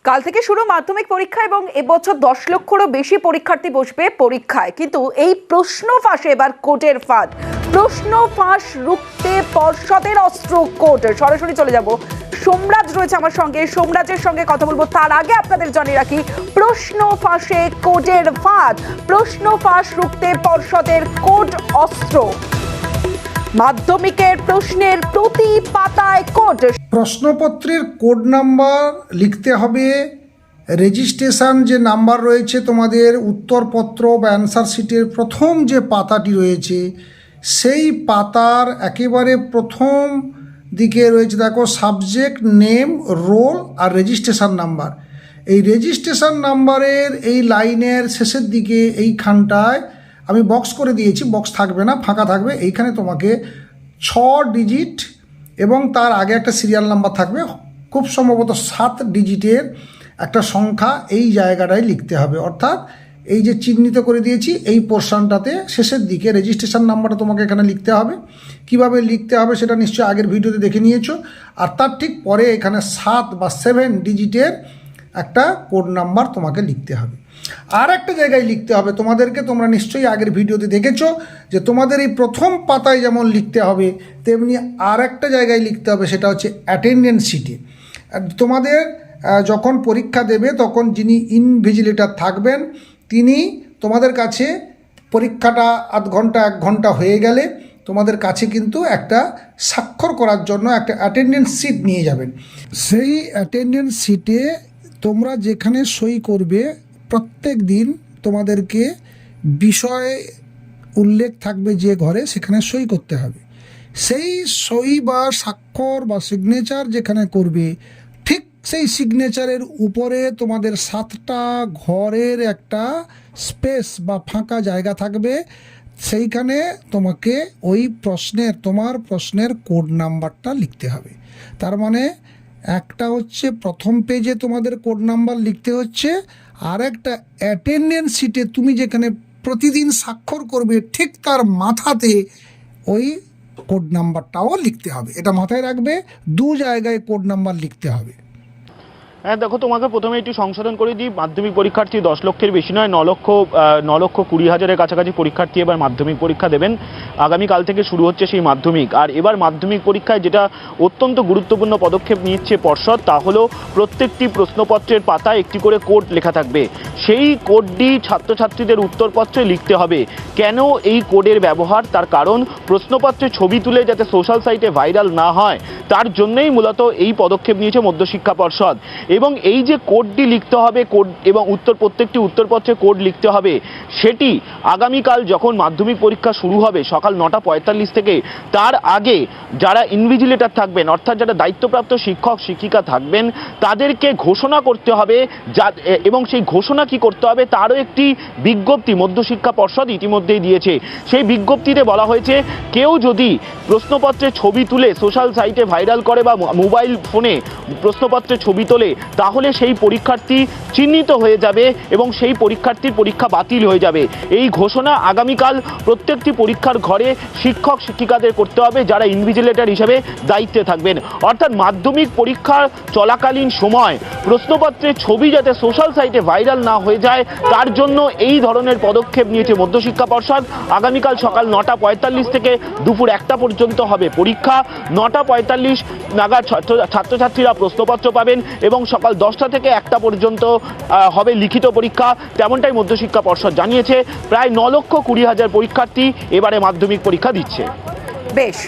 কাল থেকে শুরু মাধ্যমিক পরীক্ষা এবং এবছর 10 লক্ষেরও বেশি পরীক্ষার্থী বসবে পরীক্ষায়। কিন্তু এই প্রশ্ন ফাঁসে এবার কোর্টের ফাঁদ। প্রশ্ন ফাঁস রুখতে পর্ষদের অস্ত্র কোর্ট। সরাসরি চলে যাব, সোমরাজ রয়েছে আমার সঙ্গে, সোমরাজের সঙ্গে কথা বলবো। তার আগে আপনাদের জানিয়ে রাখি, প্রশ্ন ফাঁসে কোর্টের ফাঁদ। প্রশ্ন ফাঁস রুখতে পর্ষদের কোর্ট অস্ত্র। মাধ্যমিকের প্রশ্নের প্রতি পাতায় কোড। প্রশ্নপত্রের কোড নাম্বার লিখতে হবে। রেজিস্ট্রেশন যে নাম্বার রয়েছে তোমাদের উত্তরপত্র বা অ্যান্সার শিটের প্রথম যে পাতাটি রয়েছে সেই পাতার একেবারে প্রথম দিকে রয়েছে, দেখো, সাবজেক্ট নেম, রোল আর রেজিস্ট্রেশন নাম্বার। এই রেজিস্ট্রেশন নাম্বারের এই লাইনের শেষের দিকে এইখানটায় আমি বক্স করে দিয়েছি, বক্স থাকবে না, ফাঁকা থাকবে। এইখানে তোমাকে 6 ডিজিট এবং তার আগে একটা সিরিয়াল নাম্বার থাকবে, খুব সম্ভবত 7 ডিজিটের একটা সংখ্যা এই জায়গাটায় লিখতে হবে। অর্থাৎ এই যে চিহ্নিত করে দিয়েছি এই পোর্শনটাতে শেষের দিকে রেজিস্ট্রেশন নাম্বারটা তোমাকে এখানে লিখতে হবে। কিভাবে লিখতে হবে সেটা নিশ্চয়ই আগের ভিডিওতে দেখে নিয়েছো। আর তার ঠিক পরে এখানে 7 বা 7 ডিজিটের একটা কোড নাম্বার তোমাকে লিখতে হবে। আর একটা জায়গায় লিখতে হবে তোমাদেরকে, তোমরা নিশ্চয়ই আগের ভিডিওতে দেখেছো যে তোমাদের এই প্রথম পাতায় যেমন লিখতে হবে তেমনি আর একটা জায়গায় লিখতে হবে, সেটা হচ্ছে অ্যাটেন্ডেন্স শিটে। তোমাদের যখন পরীক্ষা দেবে তখন যিনি ইনভিজিলেটর থাকবেন তিনি তোমাদের কাছে পরীক্ষাটা আধ ঘন্টা 1 ঘন্টা হয়ে গেলে তোমাদের কাছে কিন্তু একটা স্বাক্ষর করার জন্য একটা অ্যাটেন্ডেন্স শিট নিয়ে যাবেন। সেই অ্যাটেন্ডেন্স শিটে তোমরা যেখানে সই করবে প্রত্যেক দিন তোমাদেরকে বিষয় উল্লেখ থাকবে যে ঘরে, সেখানে সই করতে হবে। সেই সই বা স্বাক্ষর বা সিগনেচার যেখানে করবে ঠিক সেই সিগনেচারের উপরে তোমাদের 7টা ঘরের একটা স্পেস বা ফাঁকা জায়গা থাকবে। সেইখানে তোমাকে ওই তোমার প্রশ্নের কোড নাম্বারটা লিখতে হবে। তার মানে একটা হচ্ছে প্রথম পেজে তোমাদের কোড নাম্বার লিখতে হচ্ছে, আর একটা অ্যাটেন্ডেন্স শিটে তুমি যেখানে প্রতিদিন স্বাক্ষর করবে ঠিক তার মাথাতে ওই কোড নাম্বারটাও লিখতে হবে। এটা মাথায় রাখবে, 2 জায়গায় কোড নাম্বার লিখতে হবে। হ্যাঁ দেখো, তোমাকে প্রথমে একটু সংশোধন করে দিই। মাধ্যমিক পরীক্ষার্থী 10 লক্ষের বেশি নয়, 9 লক্ষ 20 হাজারের কাছাকাছি পরীক্ষার্থী এবার মাধ্যমিক পরীক্ষা দেবেন। আগামীকাল থেকে শুরু হচ্ছে সেই মাধ্যমিক। আর এবার মাধ্যমিক পরীক্ষায় যেটা অত্যন্ত গুরুত্বপূর্ণ পদক্ষেপ নিচ্ছে পর্ষদ, তা হলো প্রত্যেকটি প্রশ্নপত্রের পাতায় একটি করে কোড লেখা থাকবে। সেই কোডটি ছাত্রছাত্রীদের উত্তরপত্রে লিখতে হবে। কেন এই কোডের ব্যবহার? তার কারণ প্রশ্নপত্রে ছবি তুলে যাতে সোশ্যাল সাইটে ভাইরাল না হয় তার জন্যই মূলত এই পদক্ষেপ নিয়েছে মধ্যশিক্ষা পর্ষদ। এবং এই যে কোডটি লিখতে হবে, কোড এবং প্রত্যেকটি উত্তরপত্রে কোড লিখতে হবে, সেটি আগামীকাল যখন মাধ্যমিক পরীক্ষা শুরু হবে সকাল 9:45 থেকে, তার আগে যারা ইনভিজিলেটর থাকবেন অর্থাৎ যারা দায়িত্বপ্রাপ্ত শিক্ষক শিক্ষিকা থাকবেন তাদেরকে ঘোষণা করতে হবে। এবং সেই ঘোষণা কি করতে হবে তারও একটি বিজ্ঞপ্তি মধ্যশিক্ষা পর্ষদ ইতিমধ্যেই দিয়েছে। সেই বিজ্ঞপ্তিতে বলা হয়েছে, কেউ যদি প্রশ্নপত্রে ছবি তুলে সোশ্যাল সাইটে ভাইরাল করে বা মোবাইল ফোনে প্রশ্নপত্রে ছবি তোলে তাহলে সেই পরীক্ষার্থী চিহ্নিত হয়ে যাবে এবং সেই পরীক্ষার্থীর পরীক্ষা বাতিল হয়ে যাবে। এই ঘোষণা আগামীকাল প্রত্যেকটি পরীক্ষার ঘরে শিক্ষক শিক্ষিকাদের করতে হবে যারা ইনভিজিলেটর হিসেবে দায়িত্বে থাকবেন। অর্থাৎ মাধ্যমিক পরীক্ষার চলাকালীন সময় প্রশ্নপত্রের ছবি যাতে সোশ্যাল সাইটে ভাইরাল না হয়ে যায় তার জন্য এই ধরনের পদক্ষেপ নিয়েছে মধ্যশিক্ষা পর্ষদ। আগামীকাল সকাল 9:45 থেকে দুপুর 1টা পর্যন্ত হবে পরীক্ষা। 9:45 নাগাদ ছাত্রছাত্রীরা প্রশ্নপত্র পাবেন এবং সকাল 10টা থেকে 1টা পর্যন্ত হবে লিখিত পরীক্ষা। তেমনটাই মধ্যশিক্ষা পর্ষদ জানিয়েছে। প্রায় 9 লক্ষ 20 হাজার পরীক্ষার্থী এবারে মাধ্যমিক পরীক্ষা দিচ্ছে। বেশ।